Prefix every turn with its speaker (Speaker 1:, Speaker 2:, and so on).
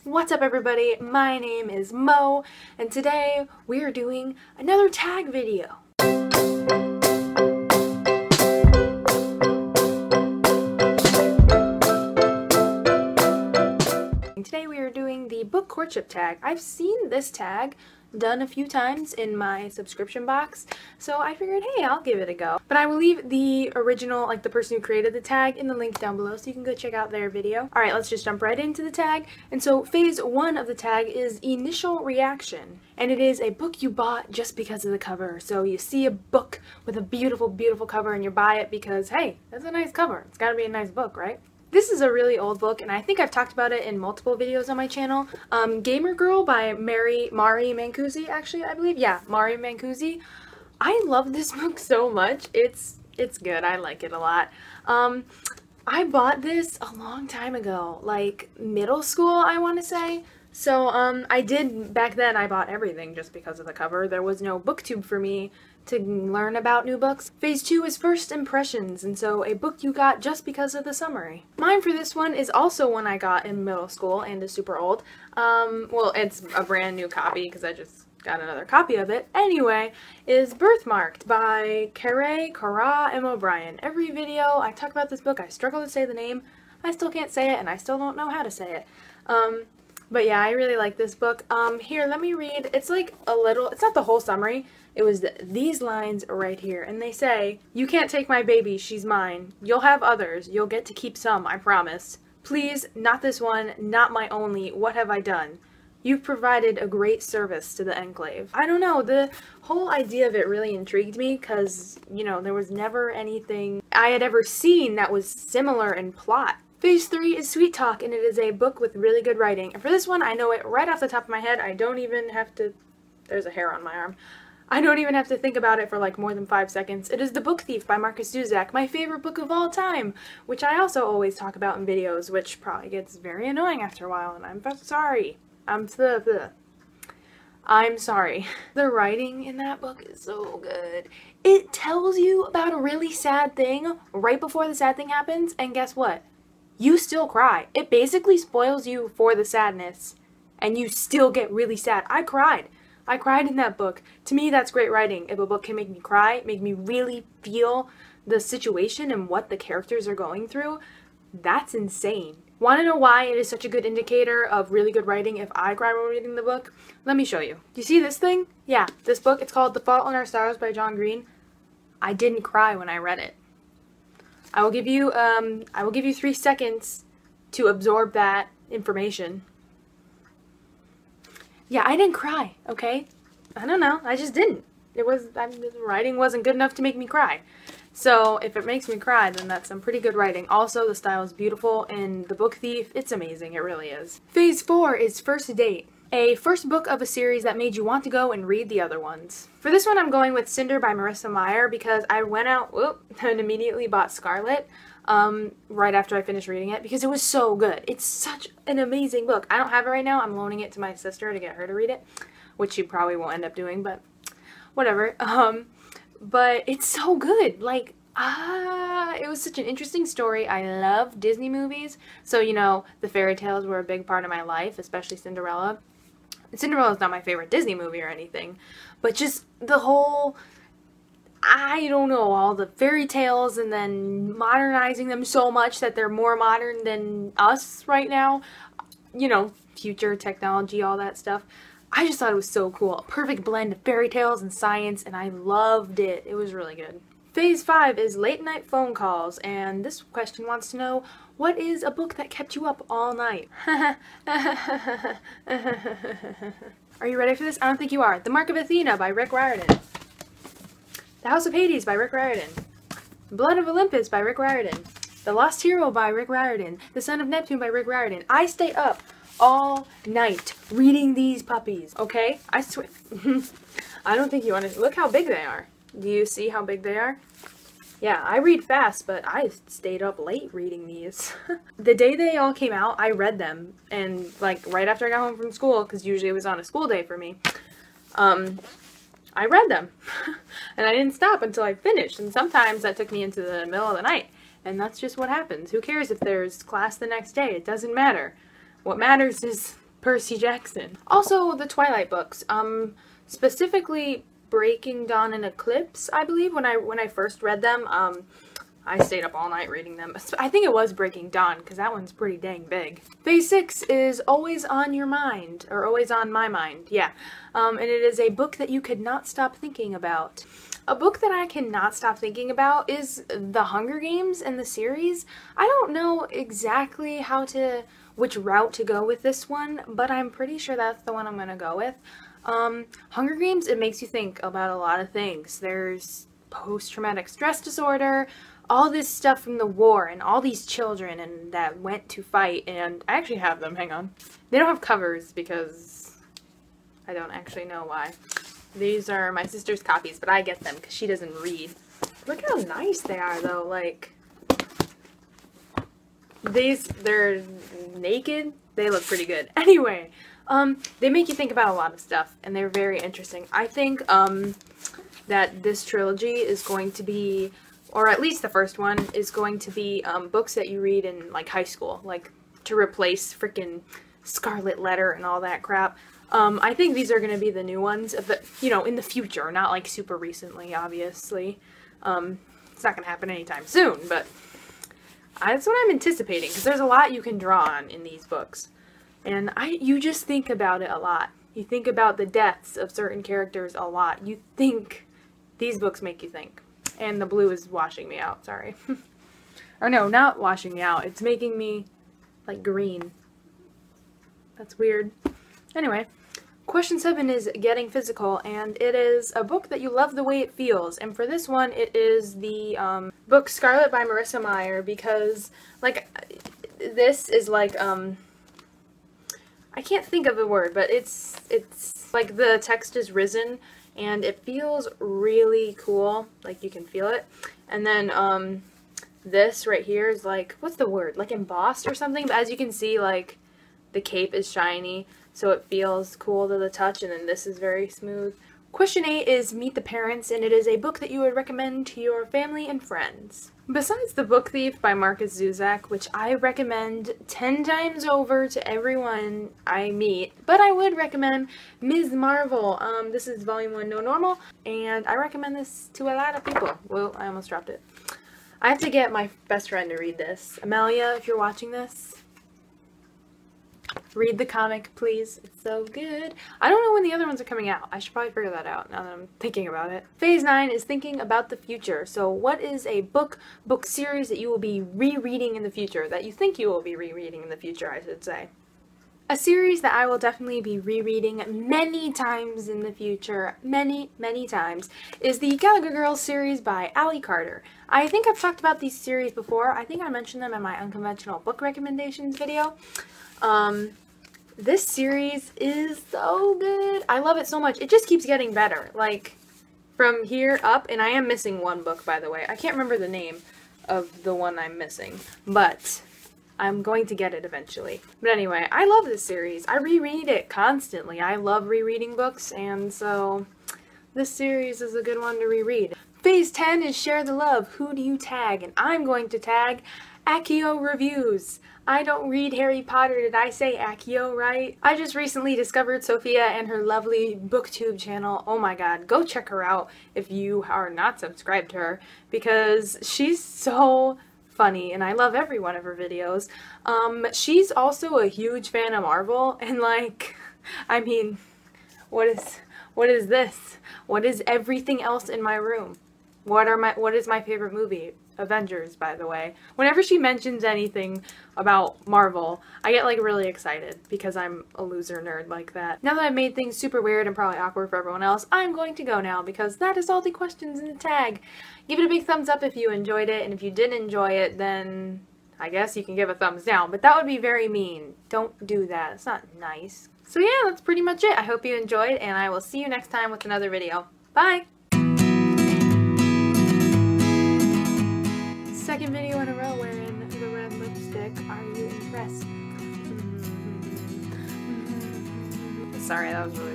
Speaker 1: What's up everybody, my name is Mo, and today we are doing another tag video. Today we are doing the book courtship tag. I've seen this tag done a few times in my subscription box, so I figured, hey, I'll give it a go. But I will leave the original, like the person who created the tag, in the link down below so you can go check out their video. Alright, let's just jump right into the tag. And so phase 1 of the tag is initial reaction. And it is a book you bought just because of the cover. So you see a book with a beautiful, beautiful cover and you buy it because, hey, that's a nice cover. It's gotta be a nice book, right? This is a really old book, and I think I've talked about it in multiple videos on my channel. Gamer Girl by Mari Mancini, actually, I believe. Yeah, Mari Mancini. I love this book so much. It's good. I like it a lot. I bought this a long time ago, like middle school, I want to say. So, back then I bought everything just because of the cover. There was no booktube for me to learn about new books. Phase 2 is first impressions, and so a book you got just because of the summary. Mine for this one is also one I got in middle school and is super old. Well, it's a brand new copy because I just got another copy of it. Anyway, is Birthmarked by Cara M. O'Brien. Every video I talk about this book, I struggle to say the name. I still can't say it, and I still don't know how to say it. But yeah, I really like this book. Here, let me read. It's like a little, it's not the whole summary. It was these lines right here. And they say, "You can't take my baby, she's mine. You'll have others. You'll get to keep some, I promise. Please, not this one, not my only. What have I done? You've provided a great service to the Enclave." I don't know, the whole idea of it really intrigued me because, you know, there was never anything I had ever seen that was similar in plot. Phase 3 is Sweet Talk, and it is a book with really good writing. And for this one, I know it right off the top of my head. I don't even have to... There's a hair on my arm. I don't even have to think about it for like more than 5 seconds. It is The Book Thief by Marcus Zusak, my favorite book of all time, which I also always talk about in videos, which probably gets very annoying after a while, and I'm sorry. I'm sorry. The writing in that book is so good. It tells you about a really sad thing right before the sad thing happens, and guess what? You still cry. It basically spoils you for the sadness, and you still get really sad. I cried in that book. To me, that's great writing. If a book can make me cry, make me really feel the situation and what the characters are going through, that's insane. Want to know why it is such a good indicator of really good writing if I cry while reading the book? Let me show you. Do you see this thing? Yeah, this book, it's called The Fault in Our Stars by John Green. I didn't cry when I read it. I will give you 3 seconds to absorb that information. Yeah, I didn't cry, okay? I don't know, I just didn't. The writing wasn't good enough to make me cry. So, if it makes me cry, then that's some pretty good writing. Also, the style is beautiful, and The Book Thief, it's amazing, it really is. Phase 4 is First Date. A first book of a series that made you want to go and read the other ones. For this one, I'm going with Cinder by Marissa Meyer because I went out and immediately bought Scarlet right after I finished reading it because it was so good. It's such an amazing book. I don't have it right now. I'm loaning it to my sister to get her to read it, which she probably won't end up doing, but whatever. But it's so good. Like, it was such an interesting story. I love Disney movies, so you know, the fairy tales were a big part of my life, especially Cinderella. Cinderella's not my favorite Disney movie or anything, but just the whole, I don't know, all the fairy tales and then modernizing them so much that they're more modern than us right now. You know, future technology, all that stuff. I just thought it was so cool. A perfect blend of fairy tales and science, and I loved it. It was really good. Phase 5 is Late Night Phone Calls, and this question wants to know, what is a book that kept you up all night? Are you ready for this? I don't think you are. The Mark of Athena by Rick Riordan. The House of Hades by Rick Riordan. Blood of Olympus by Rick Riordan. The Lost Hero by Rick Riordan. The Son of Neptune by Rick Riordan. I stay up all night reading these puppies, okay? I swear. I don't think you want to. Look how big they are. Do you see how big they are? Yeah, I read fast, but I stayed up late reading these. The day they all came out, I read them, and like right after I got home from school, because usually it was on a school day for me, I read them. And I didn't stop until I finished, and sometimes that took me into the middle of the night, and that's just what happens. Who cares if there's class the next day? It doesn't matter. What matters is Percy Jackson. Also, the Twilight books. Specifically Breaking Dawn and Eclipse, I believe, when I first read them. I stayed up all night reading them. I think it was Breaking Dawn, because that one's pretty dang big. Phase 6 is Always on Your Mind, or Always on My Mind, yeah. And it is a book that you could not stop thinking about. A book that I cannot stop thinking about is The Hunger Games and the series. I don't know exactly which route to go with this one, but I'm pretty sure that's the one I'm gonna go with. Hunger Games, it makes you think about a lot of things. There's post-traumatic stress disorder, all this stuff from the war, and all these children that went to fight, and I actually have them, hang on. They don't have covers because I don't actually know why. These are my sister's copies, but I get them because she doesn't read. Look how nice they are, though. Like, they're naked. They look pretty good. Anyway, they make you think about a lot of stuff, and they're very interesting. I think, that this trilogy is going to be, or at least the first one, is going to be, books that you read in, like, high school. Like, to replace frickin' Scarlet Letter and all that crap. I think these are going to be the new ones, in the future, not like super recently, obviously. It's not going to happen anytime soon, but that's what I'm anticipating, because there's a lot you can draw on in these books. And you just think about it a lot. You think about the deaths of certain characters a lot. These books make you think. And the blue is washing me out, sorry. Or no, not washing me out. It's making me, like, green. That's weird. Anyway. Question 7 is Getting Physical, and it is a book that you love the way it feels. And for this one, it is the book Scarlet by Marissa Meyer, because, like, this is like, I can't think of the word, but it's like the text is risen, and it feels really cool. Like, you can feel it. And then, this right here is like, what's the word? Like embossed or something, but as you can see, like, the cape is shiny. So it feels cool to the touch, and then this is very smooth. Question 8 is Meet the Parents, and it is a book that you would recommend to your family and friends. Besides The Book Thief by Marcus Zuzak, which I recommend 10 times over to everyone I meet, but I would recommend Ms. Marvel. This is Volume 1 No Normal, and I recommend this to a lot of people. Whoa, I almost dropped it. I have to get my best friend to read this. Amelia, if you're watching this, read the comic, please. It's so good. I don't know when the other ones are coming out. I should probably figure that out now that I'm thinking about it. Phase 9 is thinking about the future. So what is a book series that you will be rereading in the future? That you think you will be rereading in the future, I should say. A series that I will definitely be rereading many times in the future, many times, is the Gallagher Girls series by Allie Carter. I think I've talked about these series before. I think I mentioned them in my unconventional book recommendations video. This series is so good. I love it so much. It just keeps getting better. Like, from here up, and I am missing one book, by the way. I can't remember the name of the one I'm missing, but I'm going to get it eventually. But anyway, I love this series. I reread it constantly. I love rereading books, and so this series is a good one to reread. Phase 10 is Share the Love. Who do you tag? And I'm going to tag Accio Reviews. I don't read Harry Potter. Did I say Accio right? I just recently discovered Sophia and her lovely booktube channel. Oh my god, go check her out if you are not subscribed to her, because she's so funny and I love every one of her videos. She's also a huge fan of Marvel, and like, I mean, what is this? What is everything else in my room? What is my favorite movie? Avengers, by the way. Whenever she mentions anything about Marvel, I get like really excited because I'm a loser nerd like that. Now that I've made things super weird and probably awkward for everyone else, I'm going to go now because that is all the questions in the tag. Give it a big thumbs up if you enjoyed it, and if you didn't enjoy it, then I guess you can give a thumbs down, but that would be very mean. Don't do that. It's not nice. So yeah, that's pretty much it. I hope you enjoyed, and I will see you next time with another video. Bye! Second video in a row wearing the red lipstick. Are you impressed? Sorry, that was really